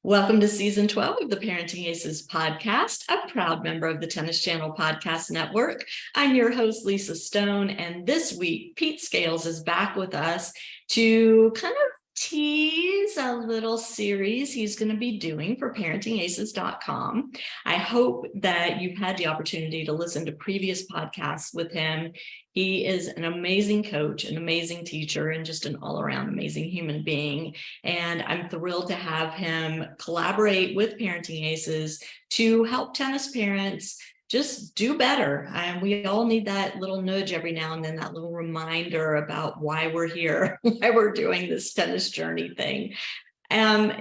Welcome to season 12 of the Parenting Aces podcast, a proud member of the Tennis Channel Podcast Network. I'm your host, Lisa Stone, and this week, Pete Scales is back with us to kind of tease a little series he's going to be doing for ParentingAces.com. I hope that you've had the opportunity to listen to previous podcasts with him. He is an amazing coach, an amazing teacher, and just an all-around amazing human being. And I'm thrilled to have him collaborate with Parenting Aces to help tennis parents just do better. And we all need that little nudge every now and then, that little reminder about why we're here, why we're doing this tennis journey thing.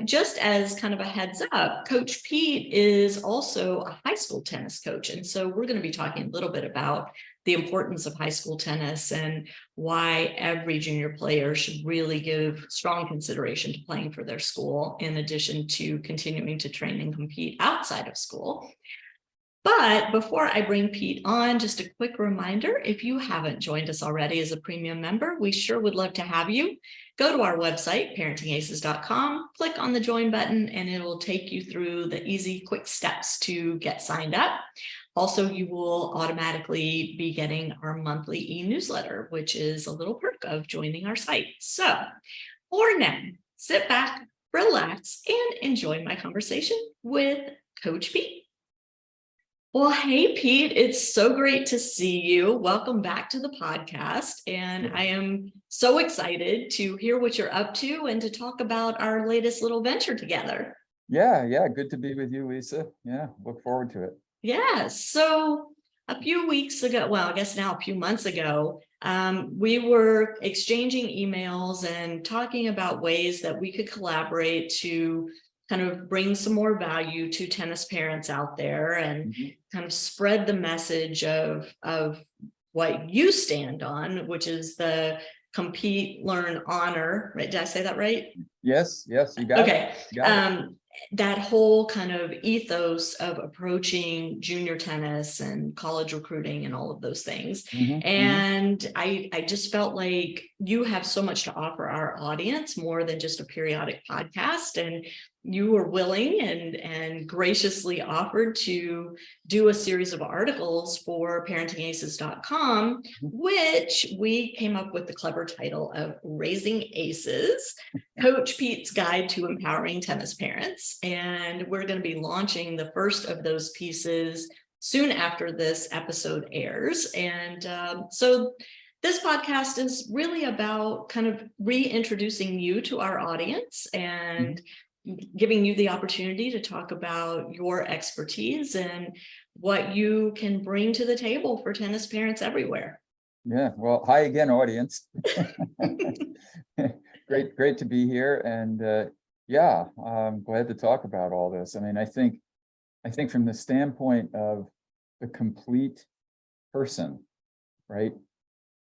Just as kind of a heads up, Coach Pete is also a high school tennis coach. And so we're going to be talking a little bit about the importance of high school tennis and why every junior player should really give strong consideration to playing for their school, in addition to continuing to train and compete outside of school. But before I bring Pete on, just a quick reminder, if you haven't joined us already as a premium member, we sure would love to have you. Go to our website, ParentingAces.com, click on the join button, and it will take you through the easy, quick steps to get signed up. Also, you will automatically be getting our monthly e-newsletter, which is a little perk of joining our site. So for now, sit back, relax, and enjoy my conversation with Coach Pete. Well, hey, Pete, it's so great to see you. Welcome back to the podcast. And I am so excited to hear what you're up to and to talk about our latest little venture together. Yeah. Good to be with you, Lisa. Yeah, look forward to it. Yeah. So a few weeks ago, well, I guess now a few months ago, we were exchanging emails and talking about ways that we could collaborate to kind of bring some more value to tennis parents out there and kind of spread the message of what you stand on, which is the compete, learn, honor, right? Did I say that right? Yes, you got okay. it. You got it. That whole kind of ethos of approaching junior tennis and college recruiting and all of those things. And I just felt like you have so much to offer our audience, more than just a periodic podcast. And you were willing and graciously offered to do a series of articles for ParentingAces.com, which we came up with the clever title of Raising Aces, Coach Pete's Guide to Empowering Tennis Parents. And we're going to be launching the first of those pieces soon after this episode airs. And so this podcast is really about kind of reintroducing you to our audience and giving you the opportunity to talk about your expertise and what you can bring to the table for tennis parents everywhere. Yeah, well, hi again, audience. Great to be here. And I'm glad to talk about all this. I mean, I think from the standpoint of the complete person, right?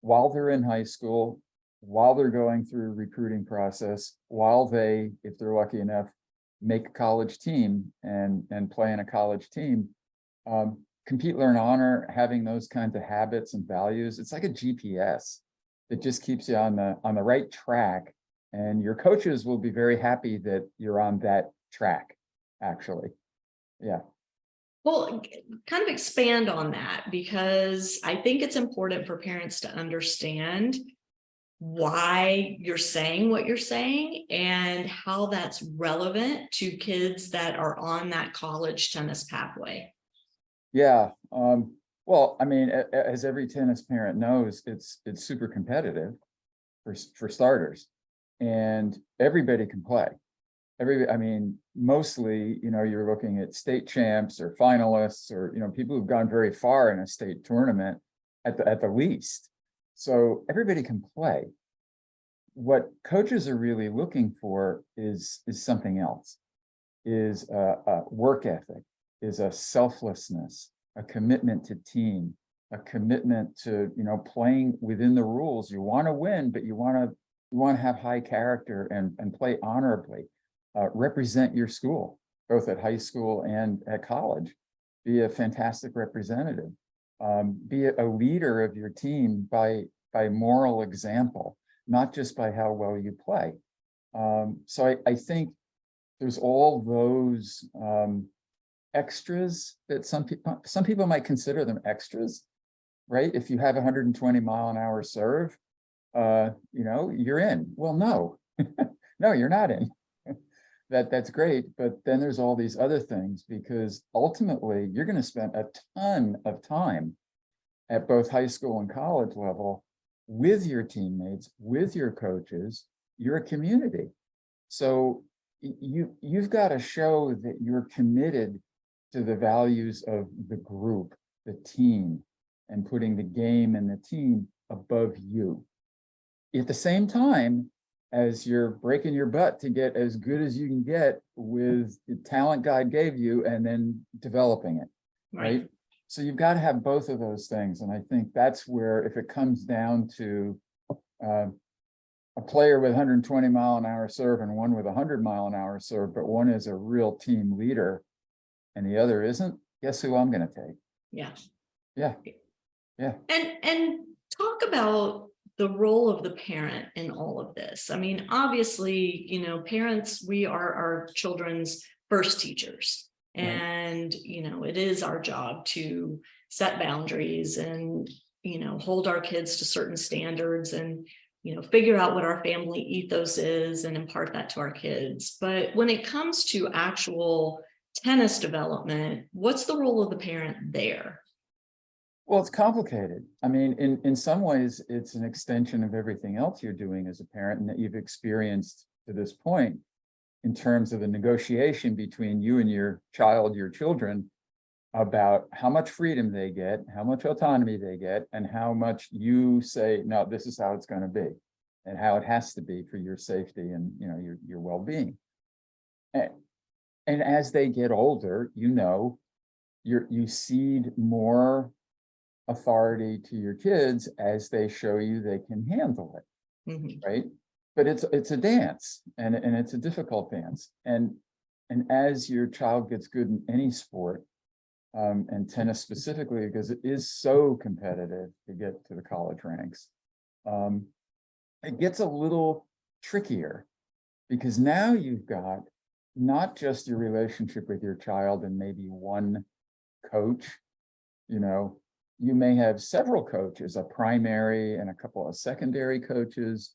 While they're in high school, while they're going through a recruiting process, while they, if they're lucky enough, make a college team and play in a college team, compete, learn, honor, having those kinds of habits and values, it's like a GPS that just keeps you on the right track. And your coaches will be very happy that you're on that track, actually. Yeah. Well, kind of expand on that, because I think it's important for parents to understand why you're saying what you're saying and how that's relevant to kids that are on that college tennis pathway. Yeah. Well, I mean, as every tennis parent knows, it's super competitive for starters, and everybody can play. Mostly, you're looking at state champs or finalists or, people who've gone very far in a state tournament at the least. So everybody can play. What coaches are really looking for is something else, is a work ethic, is a selflessness, a commitment to team, a commitment to, playing within the rules. You want to win, but you want to have high character and play honorably. Represent your school, both at high school and at college. Be a fantastic representative. Be a leader of your team by moral example, not just by how well you play. So I think there's all those extras that some people might consider them extras, right? If you have 120-mile-an-hour serve, you're in. Well, no, no, you're not in. That's great, but then there's all these other things, because ultimately you're going to spend a ton of time at both high school and college level with your teammates, with your coaches. You're a community. So you've got to show that you're committed to the values of the group, the team, and putting the game and the team above you. At the same time as you're breaking your butt to get as good as you can get with the talent God gave you and then developing it, right? So you've got to have both of those things. And I think that's where, if it comes down to a player with 120-mile-an-hour serve and one with 100-mile-an-hour serve, but one is a real team leader and the other isn't, guess who I'm going to take? Yeah. Yeah. Yeah. And talk about the role of the parent in all of this. I mean, obviously, parents, we are our children's first teachers. And, it is our job to set boundaries and, hold our kids to certain standards and, figure out what our family ethos is and impart that to our kids. But when it comes to actual tennis development, what's the role of the parent there? Well, it's complicated. I mean, in some ways, it's an extension of everything else you're doing as a parent and that you've experienced to this point, in terms of the negotiation between you and your child, your children, about how much freedom they get, how much autonomy they get, and how much you say, no, this is how it's going to be, and how it has to be for your safety and your well-being. And as they get older, you cede more authority to your kids as they show you they can handle it, right? But it's a dance, and it's a difficult dance. And as your child gets good in any sport, and tennis specifically, because it is so competitive to get to the college ranks, it gets a little trickier, because now you've got not just your relationship with your child and maybe one coach. You may have several coaches, a primary and a couple of secondary coaches.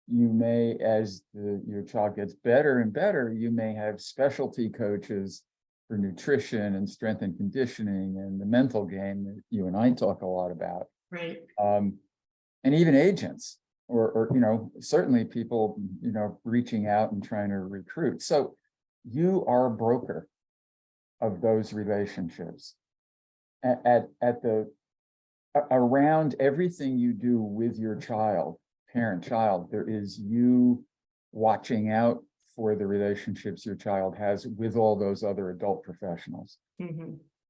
You may, as your child gets better and better, you may have specialty coaches for nutrition and strength and conditioning and the mental game that you and I talk a lot about. Right. And even agents or certainly people, reaching out and trying to recruit. So you are a broker of those relationships. Around everything you do with your child, parent-child, there is you watching out for the relationships your child has with all those other adult professionals,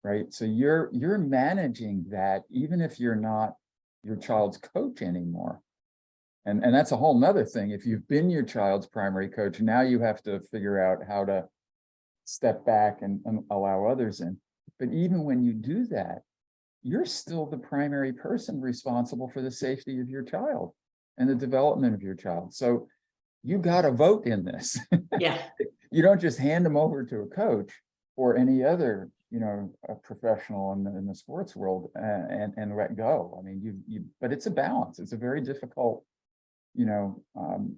right? So you're managing that, even if you're not your child's coach anymore. And that's a whole nother thing. If you've been your child's primary coach, now you have to figure out how to step back and allow others in. But even when you do that, you're still the primary person responsible for the safety of your child and the development of your child. So you got to vote in this. Yeah. You don't just hand them over to a coach or any other, a professional in the sports world and let go. I mean, but it's a balance. It's a very difficult, yin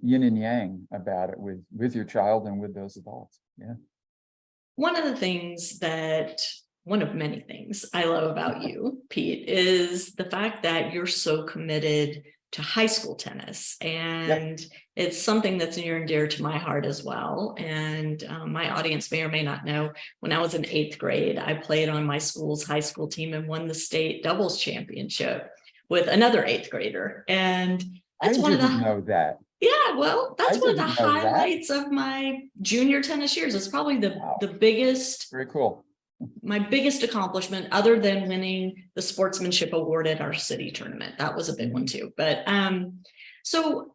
and yang about it with your child and with those adults. Yeah. One of many things I love about you, Pete, is the fact that you're so committed to high school tennis. And it's something that's near and dear to my heart as well. And my audience may or may not know, when I was in 8th grade, I played on my school's high school team and won the state doubles championship with another 8th grader. And that's I didn't know that. Yeah, well, that's one of the highlights of my junior tennis years. It's probably the biggest. Very cool. My biggest accomplishment, other than winning the sportsmanship award at our city tournament. That was a big one too. But so,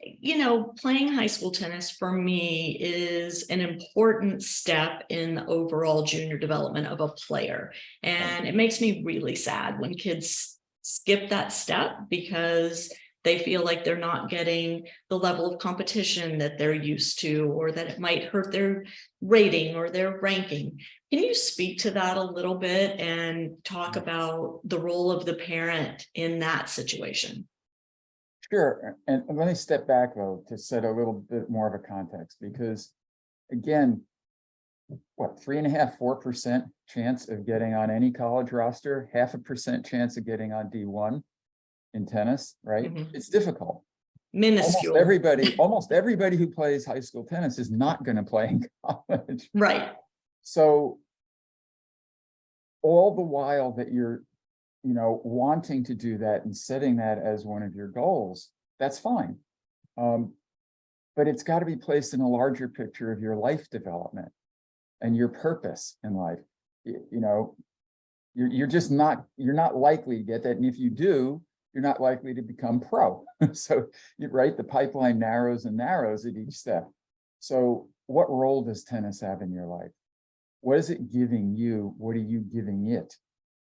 playing high school tennis for me is an important step in the overall junior development of a player. And it makes me really sad when kids skip that step, because they feel like they're not getting the level of competition that they're used to, or that it might hurt their rating or their ranking. Can you speak to that a little bit and talk about the role of the parent in that situation? Sure. And let me step back though to set a little bit more of a context, because again, what, 3.5%, 4% chance of getting on any college roster, 0.5% chance of getting on D1 in tennis, right? Mhm. It's difficult. Minuscule. Almost everybody who plays high school tennis is not going to play in college. Right. So all the while that you're, wanting to do that and setting that as one of your goals, that's fine. But it's got to be placed in a larger picture of your life development and your purpose in life. You're just not, you're not likely to get that. And if you do, you're not likely to become pro. So right, the pipeline narrows and narrows at each step. So what role does tennis have in your life? What is it giving you? What are you giving it?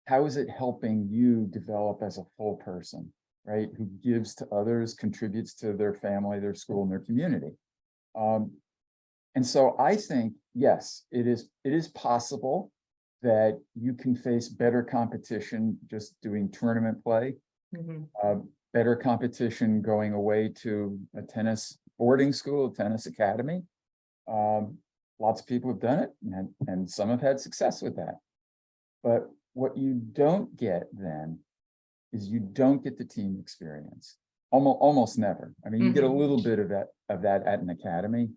How is it helping you develop as a full person, right? Who gives to others, contributes to their family, their school, and their community. And so I think, yes, it is possible that you can face better competition just doing tournament play, better competition going away to a tennis boarding school, a tennis academy. Lots of people have done it, and some have had success with that. But what you don't get then is you don't get the team experience. Almost never. I mean, you get a little bit of that at an academy,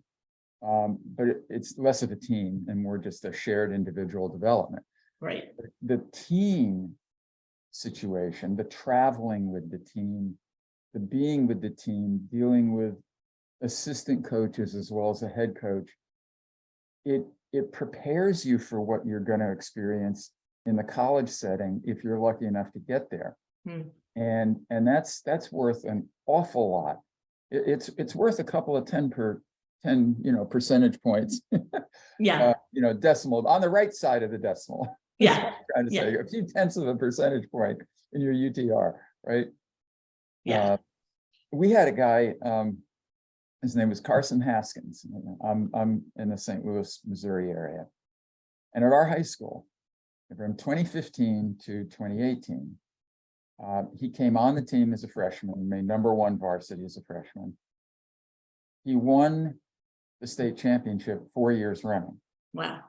but it's less of a team and more just a shared individual development. Right. The team situation, the traveling with the team, the being with the team, dealing with assistant coaches as well as a head coach, it prepares you for what you're going to experience in the college setting if you're lucky enough to get there. And that's worth an awful lot. It's worth a couple of 10 percentage points. Yeah. Decimal on the right side of the decimal. Yeah. Trying to say a few tenths of a percentage point in your UTR, right? Yeah. We had a guy, his name was Carson Haskins. I'm in the St. Louis, Missouri area. And at our high school, from 2015 to 2018, he came on the team as a freshman, made #1 varsity as a freshman. He won the state championship 4 years running. Wow.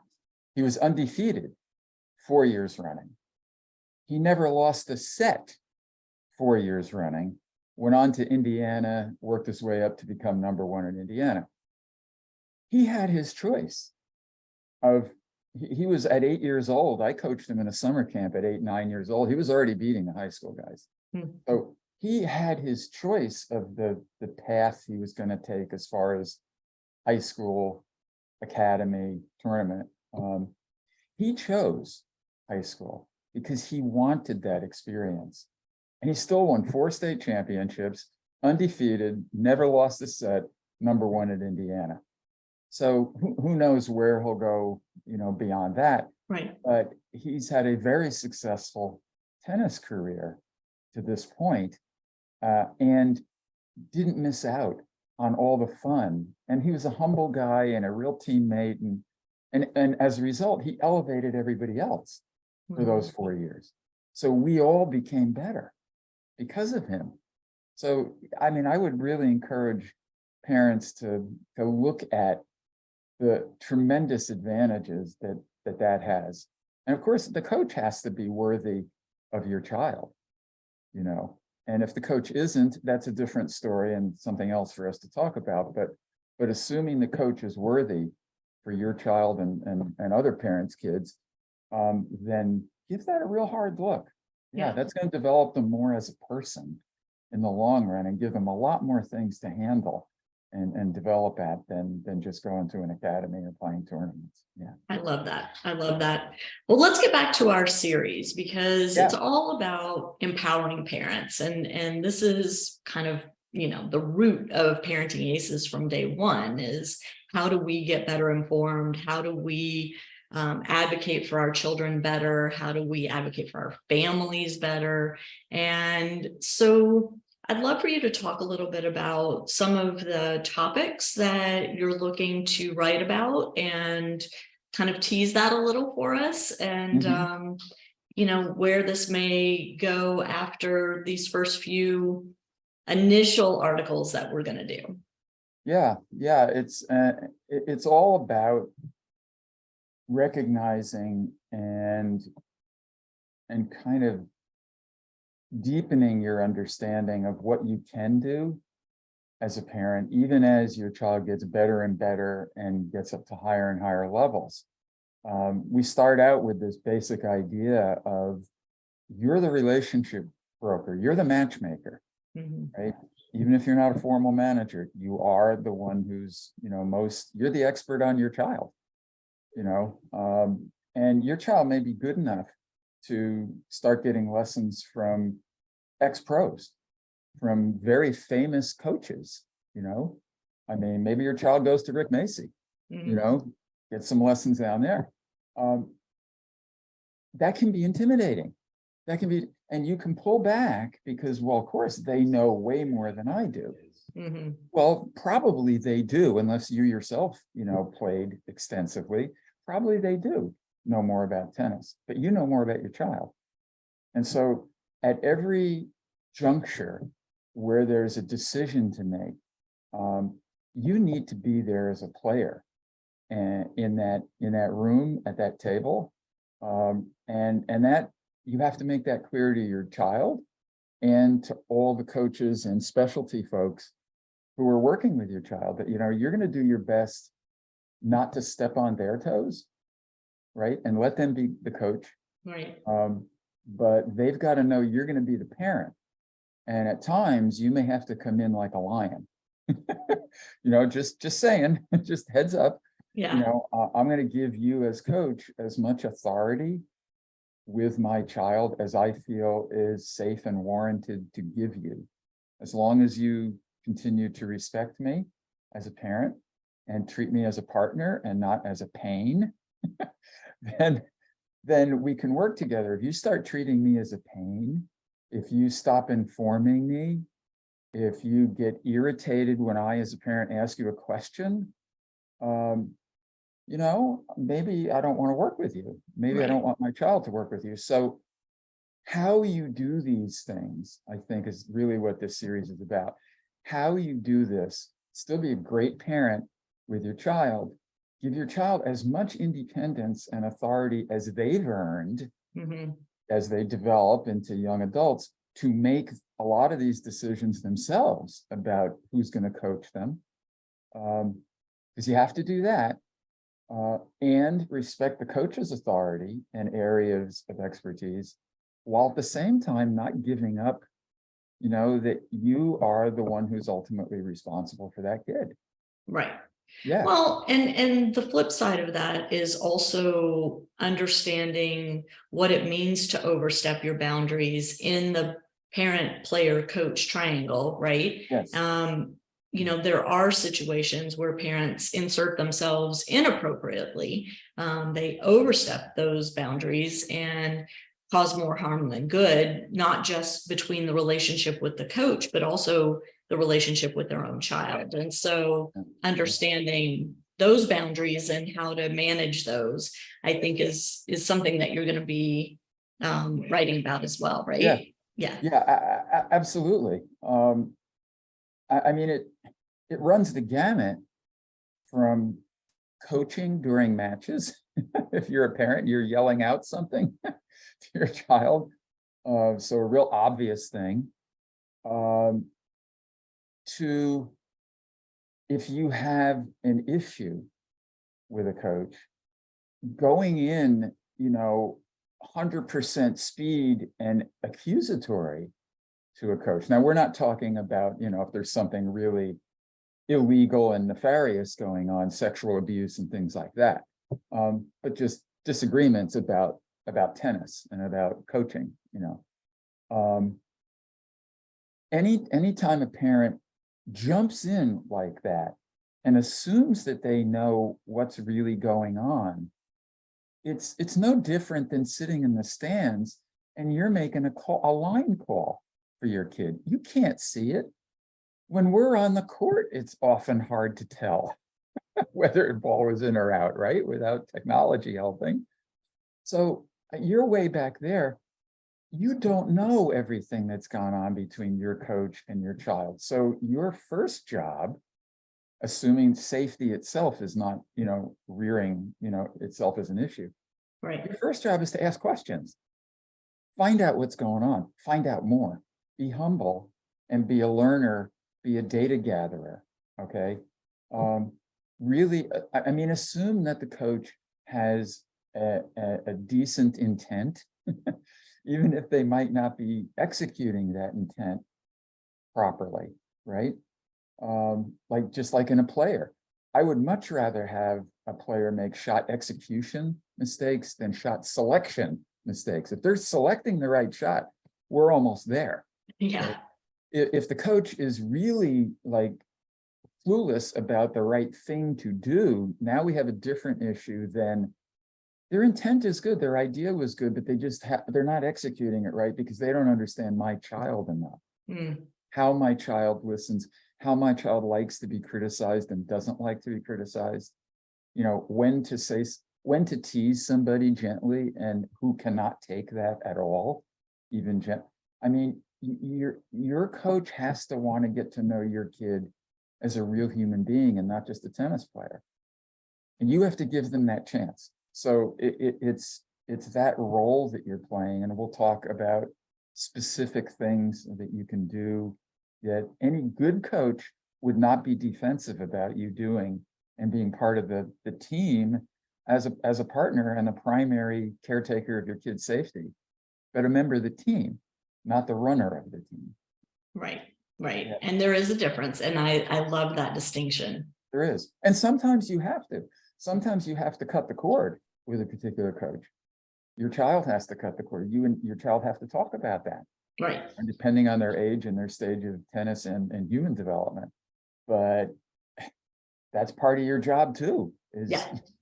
He was undefeated 4 years running. He never lost a set 4 years running, went on to Indiana, worked his way up to become #1 in Indiana. He had his choice of, he was at 8 years old. I coached him in a summer camp at 8, 9 years old. He was already beating the high school guys. So he had his choice of the path he was going to take as far as high school, academy, tournament. He chose high school because he wanted that experience. And he still won 4 state championships, undefeated, never lost a set, #1 at Indiana. So who knows where he'll go, beyond that. Right. But he's had a very successful tennis career to this point, and didn't miss out on all the fun. And he was a humble guy and a real teammate. And as a result, he elevated everybody else for those 4 years. So we all became better because of him. So, I mean, I would really encourage parents to look at the tremendous advantages that has. And of course, the coach has to be worthy of your child, and if the coach isn't, that's a different story and something else for us to talk about. But assuming the coach is worthy for your child and other parents' kids, then give that a real hard look. Yeah, that's going to develop them more as a person in the long run and give them a lot more things to handle and develop at than just going to an academy or playing tournaments. Yeah. I love that. I love that. Well, let's get back to our series, because it's all about empowering parents. And this is kind of, the root of Parenting Aces from day one is, how do we get better informed? How do we advocate for our children better? How do we advocate for our families better? And so I'd love for you to talk a little bit about some of the topics that you're looking to write about and kind of tease that a little for us, and where this may go after these first few initial articles that we're going to do. Yeah, it's all about recognizing and kind of deepening your understanding of what you can do as a parent, even as your child gets better and better and gets up to higher and higher levels. We start out with this basic idea of you're the relationship broker, you're the matchmaker, right? Even if you're not a formal manager, you are the one who's, you're the expert on your child, and your child may be good enough to start getting lessons from ex-pros, from very famous coaches, I mean, maybe your child goes to Rick Macy, get some lessons down there. That can be intimidating. And you can pull back because, well, of course, they know way more than I do. Well, probably they do, unless you yourself, played extensively. Probably they do know more about tennis, but you know more about your child. And so at every juncture where there's a decision to make, you need to be there as a player and in that room at that table. And that you have to make that clear to your child and to all the coaches and specialty folks who are working with your child, that you're going to do your best not to step on their toes, right? And let them be the coach. Right. But they've got to know you're going to be the parent. And at times you may have to come in like a lion. Just saying, just heads up. Yeah. I'm going to give you as coach as much authority with my child as I feel is safe and warranted to give you. As long as you continue to respect me as a parent and treat me as a partner and not as a pain, then we can work together. If you start treating me as a pain, if you stop informing me, if you get irritated when I, as a parent, ask you a question, maybe I don't want to work with you. Maybe I don't want my child to work with you. So how you do these things, I think, is really what this series is about. How you do this, still be a great parent with your child, give your child as much independence and authority as they've earned as they develop into young adults to make a lot of these decisions themselves about who's going to coach them. Because you have to do that. And respect the coach's authority and areas of expertise, while at the same time not giving up, that you are the one who's ultimately responsible for that kid. Right. Yeah. Well, and the flip side of that is also understanding what it means to overstep your boundaries in the parent, player, coach triangle, right? Yes. There are situations where parents insert themselves inappropriately. They overstep those boundaries and cause more harm than good, not just between the relationship with the coach, but also the relationship with their own child. And so understanding those boundaries and how to manage those, I think is something that you're going to be writing about as well, right? Yeah, absolutely. I mean, it runs the gamut from coaching during matches. If you're a parent, you're yelling out something to your child. So a real obvious thing. To if you have an issue with a coach, going in, 100% speed and accusatory to a coach. Now, we're not talking about, if there's something really illegal and nefarious going on, sexual abuse and things like that, but just disagreements about tennis and about coaching. Anytime a parent jumps in like that and assumes that they know what's really going on, it's no different than sitting in the stands and you're making a line call. for your kid. You can't see it. When we're on the court, it's often hard to tell whether a ball was in or out, right? Without technology helping. So you're way back there. You don't know everything that's gone on between your coach and your child. So your first job, assuming safety itself is not, rearing, itself as an issue. Right. Your first job is to ask questions. Find out what's going on. Find out more. Be humble and be a learner, be a data gatherer, okay? Really, assume that the coach has a decent intent, even if they might not be executing that intent properly, right? Just like in a player. I would much rather have a player make shot execution mistakes than shot selection mistakes. If they're selecting the right shot, we're almost there. Yeah. Right? If the coach is really clueless about the right thing to do, now we have a different issue than their intent is good, their idea was good, but they're not executing it right because they don't understand my child enough. How my child listens, how my child likes to be criticized and doesn't like to be criticized, when to tease somebody gently and who cannot take that at all, even your coach has to want to get to know your kid as a real human being and not just a tennis player. And you have to give them that chance. So it's that role that you're playing. And we'll talk about specific things that you can do that any good coach would not be defensive about you doing and being part of the team as a partner and the primary caretaker of your kid's safety. But remember the team, not the runner of the team. Right. Right. Yeah. And there is a difference. And I love that distinction. There is. And sometimes you have to. Sometimes you have to cut the cord with a particular coach. Your child has to cut the cord. You and your child have to talk about that. Right. And depending on their age and their stage of tennis and human development. But that's part of your job too, is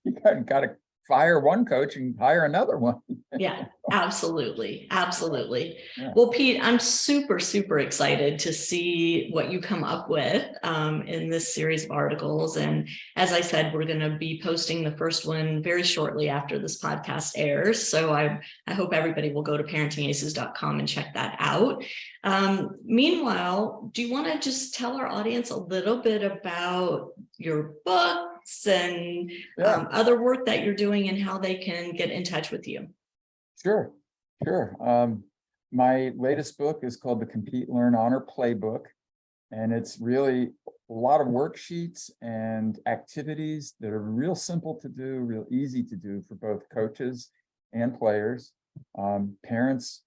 you got to fire one coach and hire another one. Yeah, absolutely. Absolutely. Yeah. Well, Pete, I'm super, super excited to see what you come up with in this series of articles. And as I said, we're going to be posting the first one very shortly after this podcast airs. So I hope everybody will go to parentingaces.com and check that out. Meanwhile, do you want to just tell our audience a little bit about your books and other work that you're doing and how they can get in touch with you? Sure. My latest book is called the Compete, Learn, Honor Playbook. And it's really a lot of worksheets and activities that are real simple to do, real easy to do for both coaches and players. Parents,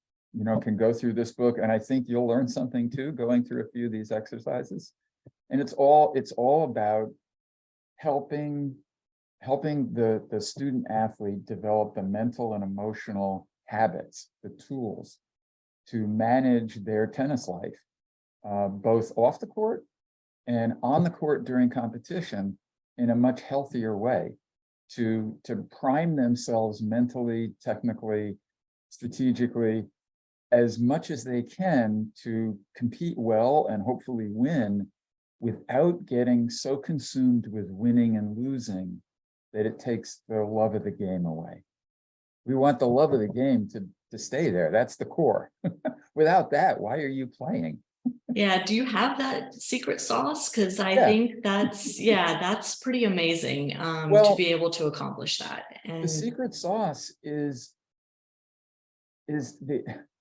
can go through this book, and I think you'll learn something too, going through a few of these exercises. And it's all about helping the student athlete develop the mental and emotional habits, the tools to manage their tennis life, both off the court and on the court during competition in a much healthier way, to prime themselves mentally, technically, strategically, as much as they can to compete well and hopefully win without getting so consumed with winning and losing that it takes the love of the game away. We want the love of the game to stay there. That's the core. Without that, why are you playing? Yeah. Do you have that secret sauce? Because I think that's pretty amazing to be able to accomplish that. And the secret sauce is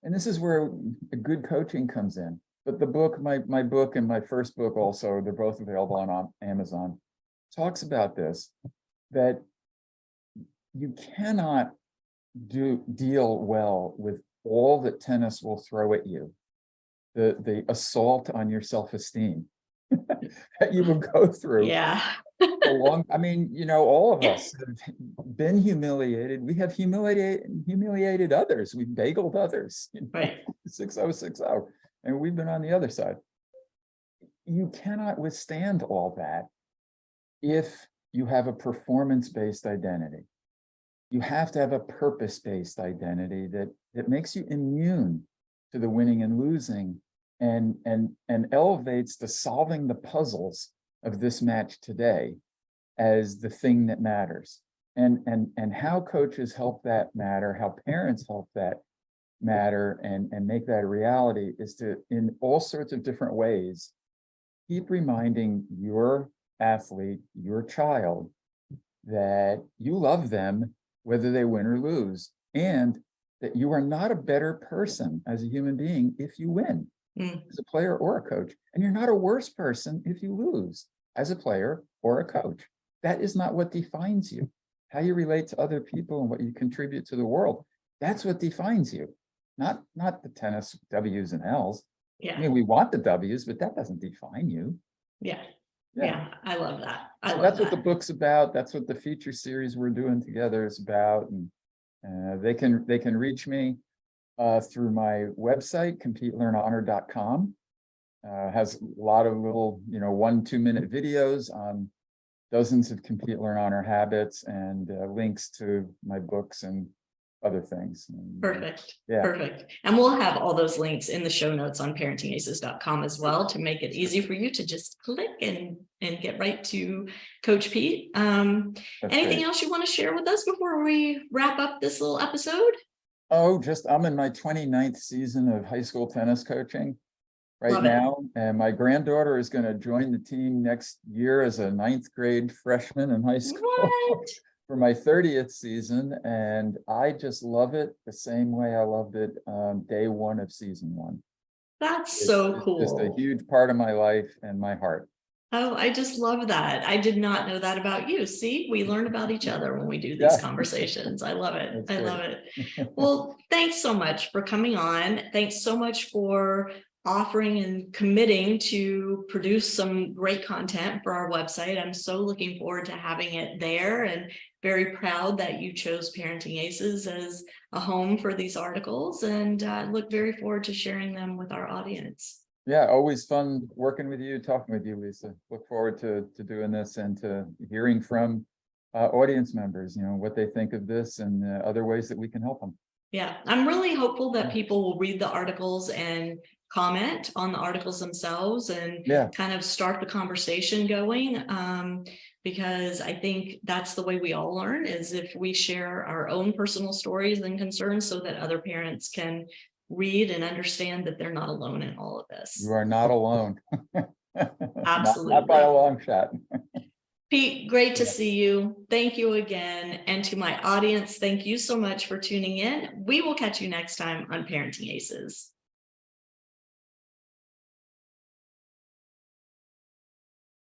and this is where a good coaching comes in. But the book, my book and my first book also, they're both available on Amazon, talks about this, that you cannot deal well with all that tennis will throw at you, the assault on your self-esteem that you will go through. Yeah. All of us have been humiliated. We have humiliated others. We've bageled others. Right. 6060. And we've been on the other side. You cannot withstand all that if you have a performance-based identity. You have to have a purpose-based identity that makes you immune to the winning and losing and elevates the solving the puzzles of this match today as the thing that matters. And how coaches help that matter, how parents help that matter and make that a reality is to, in all sorts of different ways, keep reminding your athlete, your child, that you love them whether they win or lose, and that you are not a better person as a human being if you win as a player or a coach, and you're not a worse person if you lose as a player or a coach. That is not what defines you. How you relate to other people and what you contribute to the world, that's what defines you, not the tennis W's and L's. Yeah. I mean, we want the W's, but that doesn't define you. Yeah. I love that. That's what the book's about. That's what the feature series we're doing together is about. And they can reach me through my website, CompeteLearnHonor.com. Has a lot of little, 1-2 minute videos on dozens of Compete Learn Honor habits and links to my books and other things. Perfect. Yeah. Perfect. And we'll have all those links in the show notes on ParentingAces.com as well, to make it easy for you to just click and get right to Coach Pete. Anything else you want to share with us before we wrap up this little episode? Oh, I'm in my 29th season of high school tennis coaching right now. And my granddaughter is going to join the team next year as a 9th grade freshman in high school. What? For my 30th season, and I just love it the same way I loved it day one of season 1. That's so cool. It's just a huge part of my life and my heart. Oh, I just love that. I did not know that about you. See, we learn about each other when we do these conversations. I love it. I love it. Well, thanks so much for coming on. Thanks so much for offering and committing to produce some great content for our website. I'm so looking forward to having it there, and very proud that you chose Parenting Aces as a home for these articles, and look very forward to sharing them with our audience. Yeah, always fun working with you, talking with you, Lisa. Look forward to doing this and to hearing from audience members, what they think of this and other ways that we can help them. Yeah, I'm really hopeful that people will read the articles and comment on the articles themselves and kind of start the conversation going. Because I think that's the way we all learn, is if we share our own personal stories and concerns, so that other parents can read and understand that they're not alone in all of this. You are not alone. Absolutely. Not by a long shot. Pete, great to see you. Thank you again. And to my audience, thank you so much for tuning in. We will catch you next time on Parenting Aces.